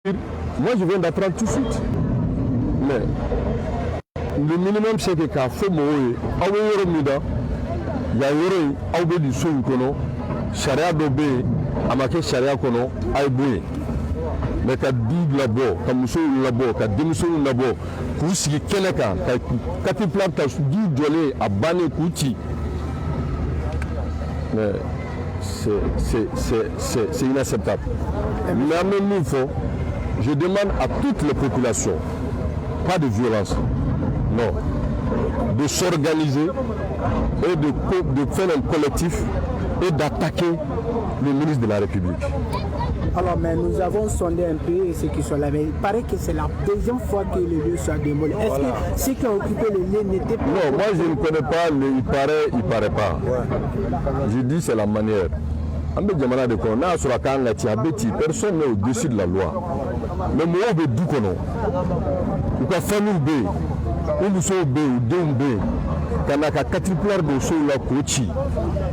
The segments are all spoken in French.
Moi, je viens d'apprendre tout de suite. Mais le minimum, c'est que quand il y a un peu de son kono, charia dobe, amake charia kono, aïboué. Mais quand dit labo, quand monsieur labo, quand démission labo, quand si quelqu'un, quand il plante, quand dit dolé à bané kouti. Mais c'est inacceptable. Mais à même niveau, je demande à toutes les populations, pas de violence, non, de s'organiser et de faire un collectif et d'attaquer le ministre de la République. Alors, mais nous avons sondé un peu ceux qui sont là, mais il paraît que c'est la deuxième fois que le lieu soit démoli. Est-ce que ceux qui ont occupé le lieu n'étaient pas... Non, moi je ne connais pas, il paraît pas. Je dis c'est la manière. Personne n'est au-dessus de la loi. Mais moi, je dis que non. Ou qu'à famille B, ou nous sommes B, ou deux B, quand on a 4 pleurs de choses là, Kochi,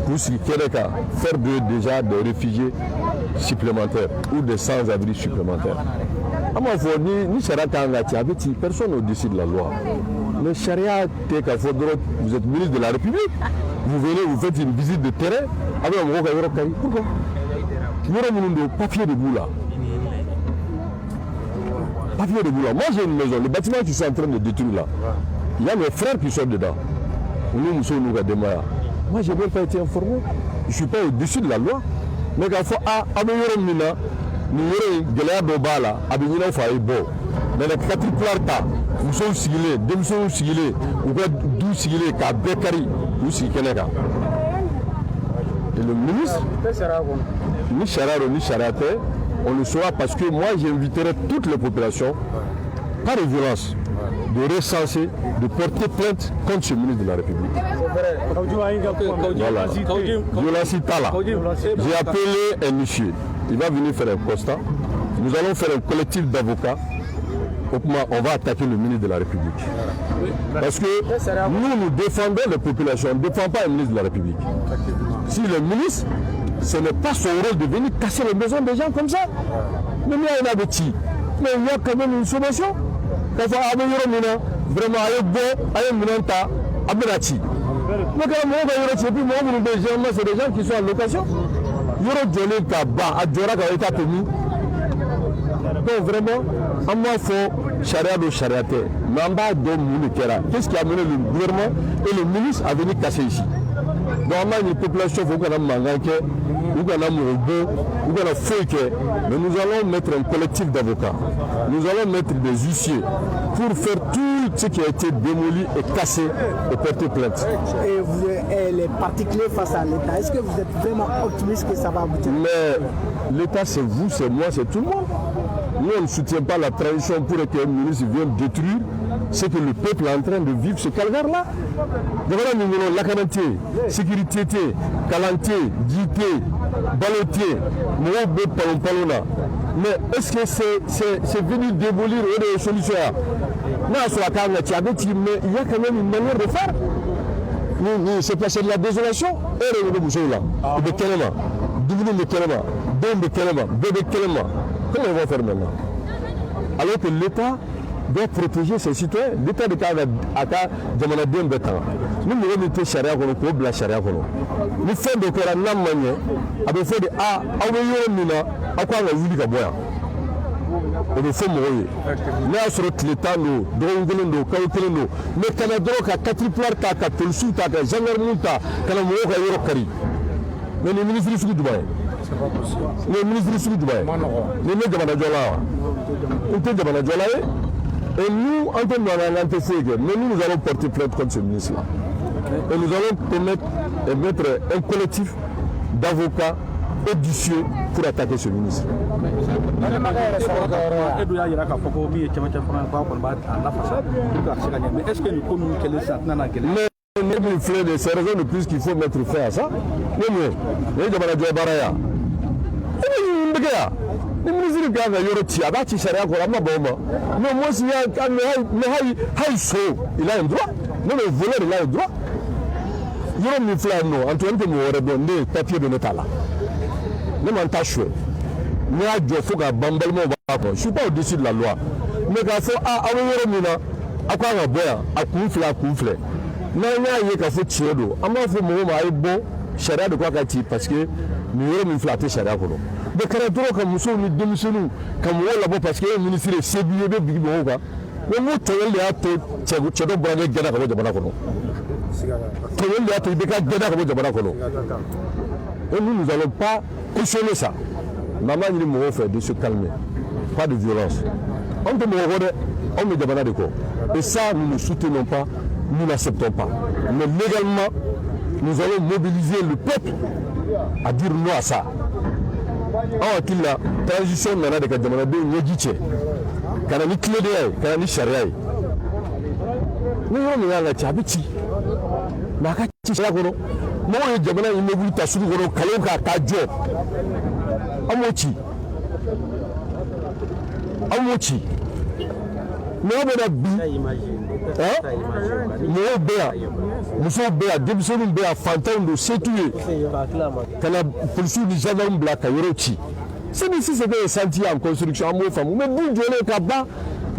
pour ce qui est faire déjà des réfugiés supplémentaires ou des sans-abri supplémentaires. Ni Charia personne au-dessus de la loi. Mais Charia, vous êtes ministre de la République, vous venez, vous faites une visite de terrain, pourquoi? Papier de bout là. Papier de bout là. Moi j'ai une maison, le bâtiment qui sont en train de détruire là, il y a mes frères qui sont dedans. Moi j'ai même pas été informé. Je ne suis pas au-dessus de la loi. Mais quand il faut améliorer Mina, nous avons Bala, Abinina Faïbo. Mais les 4 plata, nous sommes sigilés, nous sommes sigilés, nous sommes 12 sigilés, qu'à Bekari, nous sommes Kenega. Et le ministre, ni Chararo ni Charate, on le saura parce que moi j'inviterai toutes les populations, pas de violence, de recenser, de porter plainte contre ce ministre de la République. Voilà. J'ai appelé un monsieur, il va venir faire un constat. Nous allons faire un collectif d'avocats. On va attaquer le ministre de la République. Parce que nous défendons les populations, on ne défend pas le ministre de la République. Si le ministre, ce n'est pas son rôle de venir casser les maisons des gens comme ça. Mais il y a un petit. Mais il y a quand même une solution. Quand on a vraiment mais quand c'est des gens qui sont en location. Donc vraiment, à moi il faut charia de chariaté. Qu'est-ce qui a mené le gouvernement et le ministre à venir casser ici? Donc on a une population qui a manqué, mais nous allons mettre un collectif d'avocats. Nous allons mettre des huissiers pour faire tout ce qui a été démoli et cassé et porter plainte. Et les particuliers face à l'État, est-ce que vous êtes vraiment optimiste que ça va aboutir? Mais l'État c'est vous, c'est moi, c'est tout le monde. Nous on ne soutient pas la tradition pour que le ministre vienne détruire ce que le peuple est en train de vivre, ce calvaire-là. Voilà, nous voulons la qualité, sécurité, qualité, dignité, balotier, mais est-ce que c'est venu démolir des solutions? Non, sur la carte, il y a quand même une manière de faire. C'est passé de la désolation et de Bouchoula, de Kelema, Double de Kelema, Dom de Kelema, Bébé Kelema. Comment on va faire maintenant? Alors que l'État doit protéger ses citoyens. L'État de Canada a demandé bien de temps. Nous devons mettre charia pour la charia. Nous faisons de la même manière, avec fait de Mina, à quoi on a vu du Gaboya. On le fait mourir. Mais à ce l'État, nous, Drongelendo, Kaotelendo, mais Canada, Katriplar, Katolsuta, Jangarmuta, Kanamoka, Yorokari. Mais le ministre du Dubaï. Le ministre du Dubaï. Le ministre de Manadjola. Et nous, en tant que mais nous allons porter plainte contre ce ministre-là. Et nous allons mettre un collectif d'avocats audacieux pour attaquer ce ministre. Mais est-ce que nous communiquons ça? C'est raison de plus qu'il faut mettre fin à ça. Le ministre de Yoroti, Abati Sharia, mais moi, s'il y a il a un droit. Non, le voleur, il a un droit. Yorom Flano, Antoine de Mouret, papier de Netala. Même en tâche. Ni a jɔ fo ka banbalima b'a kɔ. Je suis pas au-dessus de la loi. Mais k'a fɔ aw bɛ yɔrɔ min na aw kan ka bɔ yan a kun filɛ. N'an y'a ye k'a fɔ tiɲɛ don an b'a fɔ mɔgɔw ma a ye bɔ sariya de ko a ka ci parce que nin yɔrɔ min filɛ a tɛ sariya kɔnɔ. Mais kana dɔrɔn ka musow ni denmisɛnninw ka mɔgɔw labɔ parce que e ye ministre ye se b'i ye i bɛ bigi mɔgɔw kan. Mais mun tɔɲɔli de y'a to cɛ dɔ bɔra ne gɛnna ka bɔ jamana kɔnɔ. Tɔɲɔli de y'a to i bɛ ka gɛnna ka bɔ jamana kɔnɔ. Et nous n'allons pas cautionner ça. Maman ni mɔgɔw fɛ de se calmer, pas de violence. On te mɔgɔ dɛ, on bɛ jamana de kɔ. Et ça nous ne soutenons pas, nous n'acceptons pas. Mais légalement, nous allons mobiliser le peuple à dire non à ça. Aw hakili la transition nana de ka jamanadenw ɲɛji cɛ ka na ni tilennenya ye ka na ni sariya ye ni yɔrɔ min y'a ka ci a bɛ ci mais a ka ci sariya kɔnɔ mɔgɔw ye jamana immeuble ta sugu kɔnɔ kalon k'a ta jɔ an m'o ci mais aw bɛ na bi mɔgɔw bɛ yan musow bɛ yan denmisɛnninw bɛ yan fantanw don se t'u ye ka na polisiw ni gendarmes bila ka yɔrɔ ci celui-ci c'est un chantier en construction an b'o faamu mais du jɔlen ka ban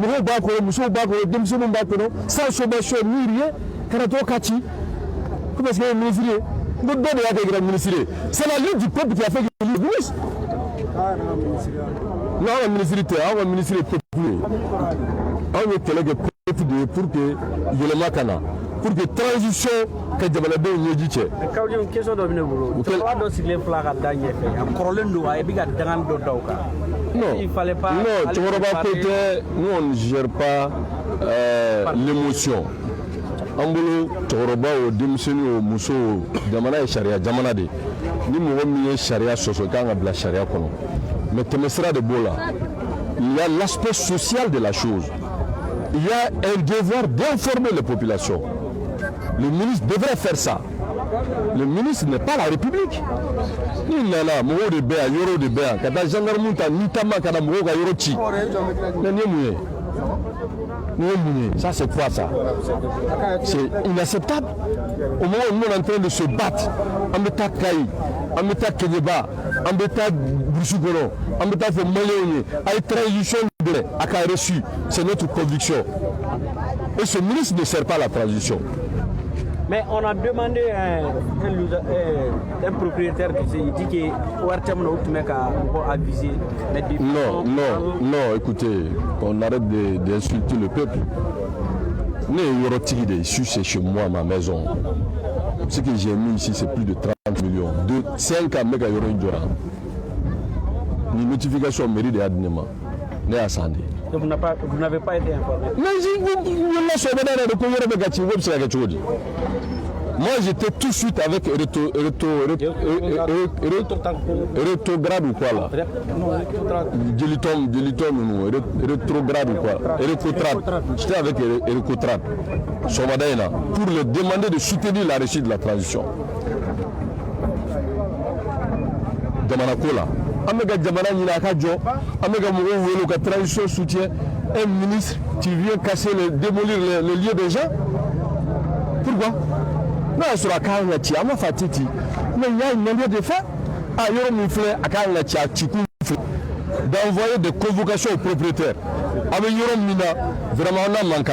mɔgɔw b'a kɔnɔ musow b'a kɔnɔ denmisɛnninw b'a kɔnɔ sans sommation ni rien ka na dɔrɔn ka ci ko parce que ye ministre ye n ko dɔ de y'a kɛ kɛra ministre ye c'est la lutte du peuple qui a fait que il est ministre non an ka ministre tɛ an ka ministre ye peuple ye anw ye kɛlɛ kɛ peuple de ye pour que yɛlɛma ka na pour que transition ka jamanadenw ɲɛji cɛ. Kawjo question dɔ bɛ ne bolo. Cɛkɔrɔba dɔ sigilen filɛ ka da ɲɛfɛ a kɔrɔlen don a bɛ ka dangan dɔ da o kan. Non, cɛkɔrɔba ko tɛ nous on ne gère pas l'émotion. An bolo cɛkɔrɔba o denmisɛnnin o muso o jamana ye sariya jamana de ni mɔgɔ min ye sariya sɔsɔ i kan ka bila sariya kɔnɔ mais tɛmɛsira de b'o la il y a l'aspect social de la chose il y a un devoir d'informer les populations. Le ministre devrait faire ça. Le ministre n'est pas la République. Ni nana mɔgɔw de bɛ yan yɔrɔ de bɛ yan ka taa gendarme ta ni taama ka na mɔgɔw ka yɔrɔ ci mais nin ye mun ye nin ye mun ye ça c'est quoi ça c'est inacceptable au moment où nous sommes en train de se battre an bɛ taa Kayi an bɛ taa Keɲeba an bɛ taa burusi kɔnɔ an bɛ taa fɔ maliyɛnw ye a ye transition de a ka reçu c'est notre conviction et ce ministre ne sert pas à la transition. Mais on a demandé à un propriétaire qui dit que Ouartem n'a pas avisé. Non, écoutez, on arrête d'insulter le peuple. C'est chez moi, à ma maison. Ce que j'ai mis ici, c'est plus de 30 millions. De 5 à Mega Yoron. Une notification mairie de Adnema. Donc vous n'avez pas été informé. Moi j'étais tout de suite avec rétrograde ou quoi là. Rétrograde ou quoi. J'étais avec Récotrade. Pour leur demander de soutenir la réussite de la transition. Damanakola. Amega Jamana Nilakajo, Amega Mouro, la transition soutient un ministre, tu viens casser, démolir les lieux des gens. Pourquoi? Non, sur la carrière, il y a fatiti. Mais il y a une manière de faire. Ah, il y a une fleur, à carrière, d'envoyer des convocations aux propriétaires. Avec Yorom Mina, vraiment, on a manqué.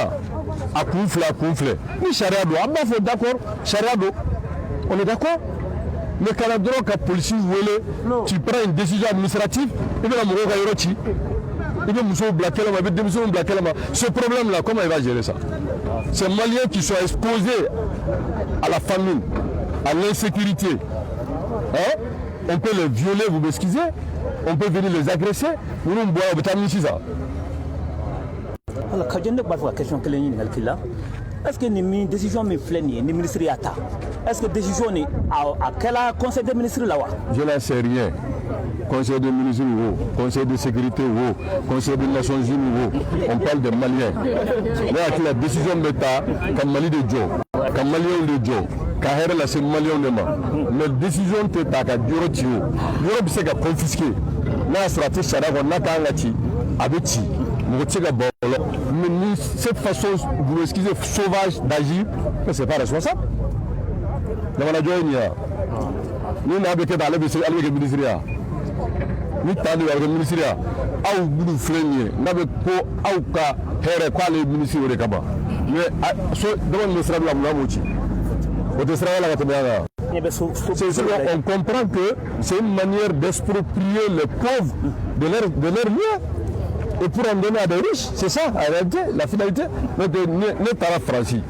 À Koufle. Ni Chariado, d'accord, Chariado, on est d'accord? Mais quand la police tu prends une décision administrative, et bien la mourir à Yoroti, et bien Mousso Blakelama, ce problème-là, comment il va gérer ça? Ces Maliens qui sont exposés à la famine, à l'insécurité, hein? On peut les violer, vous m'excusez, on peut venir les agresser, nous nous boire, ça. Alors, quand je ne sais pas la question que est-ce que les décisions me flènent, les ministres est-ce que la décision est à quel conseil des ministres là-bas? Je n'en sais rien. Conseil des ministres ou conseil de sécurité ou conseil des Nations Unies on parle des Maliens. Mais la décision d'État, comme Mali de Joe, comme Malien de Joe, car là c'est Malien de moi. Mais décision d'État, car Diorotio, Diorot c'est qu'à confisquer. Là, ça va être ça, on a qu'à l'ati, abeti, moutiga bolo. Mais cette façon, vous excusez, sauvage d'agir, c'est pas responsable. Dans la joie, nous n'avons pas de ministère. ni taa de b'a ministre ya aw minnu filɛ nin ye n'a bɛ ko aw ka hɛrɛ k'ale ye ministre o de kama mais so dama min bɛ sira bila mun na m'o ci o tɛ sira la ka tɛmɛ an kan. On comprend que c'est une manière d'exproprier les pauvres de leur lieu et pour en donner à des riches. C'est ça, en réalité, la finalité. Donc, ne t'as franchi.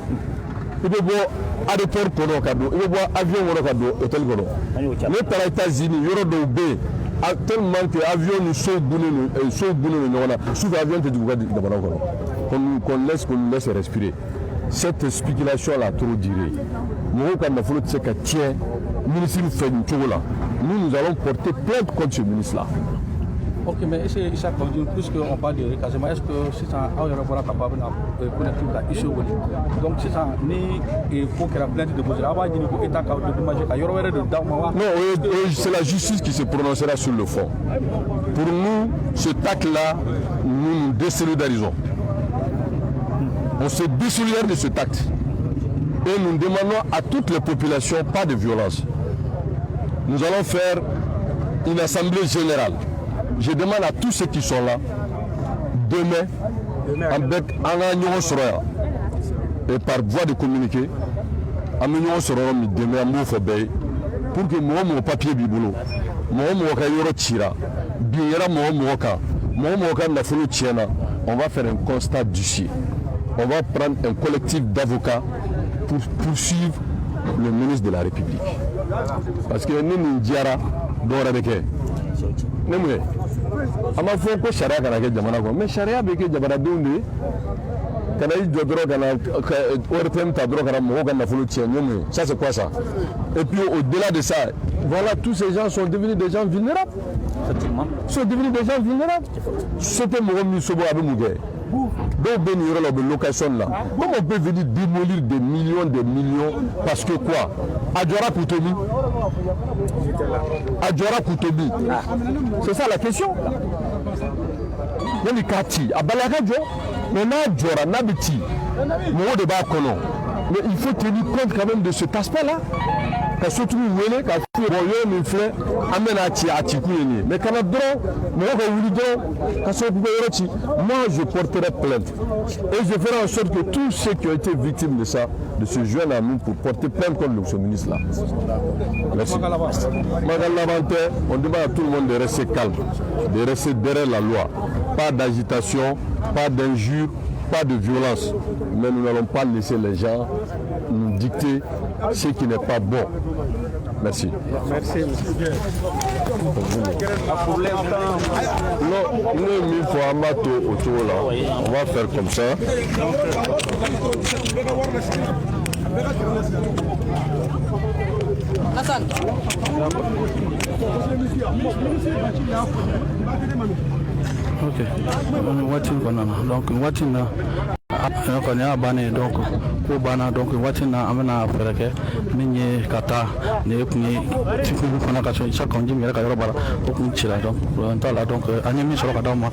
Il peut voir aéroport kono kado, il peut voir avion kono kado, hôtel kono. Ne t'as États-Unis, il y aura des B. Tellement que avion nous sauve boulot nous sous avion te dit qu'on laisse respirer. Cette spéculation-là a trop duré. Nous allons porter plainte contre ce ministre-là. Ok, mais puisqu'on parle de recasement, est-ce que c'est ça, on est capable de connaître la issue? Donc, c'est ça, il faut que la plainte de poser. Non, c'est la justice qui se prononcera sur le fond. Pour nous, ce acte-là, nous nous désolidarisons. On se désolidarise de cet acte. Et nous demandons à toutes les populations, pas de violence. Nous allons faire une assemblée générale. Je demande à tous ceux qui sont là, demain, avec un union sera et par voie de communiquer, un union sera demain à Moufobey, pour que mon papier bibolo, mon yoro tira, biera mon la foule tiena, on va faire un constat d'huissier. On va prendre un collectif d'avocats pour poursuivre le ministre de la République. Parce que nous nous disons, mais charia beke jamana donde kana yi jodro kana ORTM ta dro kana mo kana fulu tienyo ça c'est quoi ça? Et puis au-delà de ça, voilà, tous ces gens sont devenus des gens vulnérables. Effectivement. Sont devenus des gens vulnérables. C'était mon misobo abe mugé. Donc bénir la location là. Comment on peut venir démolir des millions parce que quoi? Adjora Koutobi. Adjora Koutobi. C'est ça la question. Il y a Kati, Abalaka Jo, on a Djora, Nabiti, mon débat kono. Mais il faut tenir compte quand même de cet aspect-là. Quand surtout vous voyez, quand vous voyez mes frères, amène à Tikouyeni. Mais quand moi je porterai plainte. Et je ferai en sorte que tous ceux qui ont été victimes de ça, de se joindre à nous pour porter plainte contre ce ministre-là. Merci. On demande à tout le monde de rester calme, de rester derrière la loi. Pas d'agitation, pas d'injures, pas de violence. Mais nous n'allons pas laisser les gens nous dicter ce qui n'est pas bon. Merci. Merci, monsieur. Pour l'instant, non, nous, il faut un bateau autour là. On va faire comme ça. Hassan. Ok. Donc, on a banné donc ko bana donc watina amana fereke minye kata ne kunye tiku fana ka so chaka onji mera ka yoro bara ko kun chira donc on tala donc anyemi soro ka dauma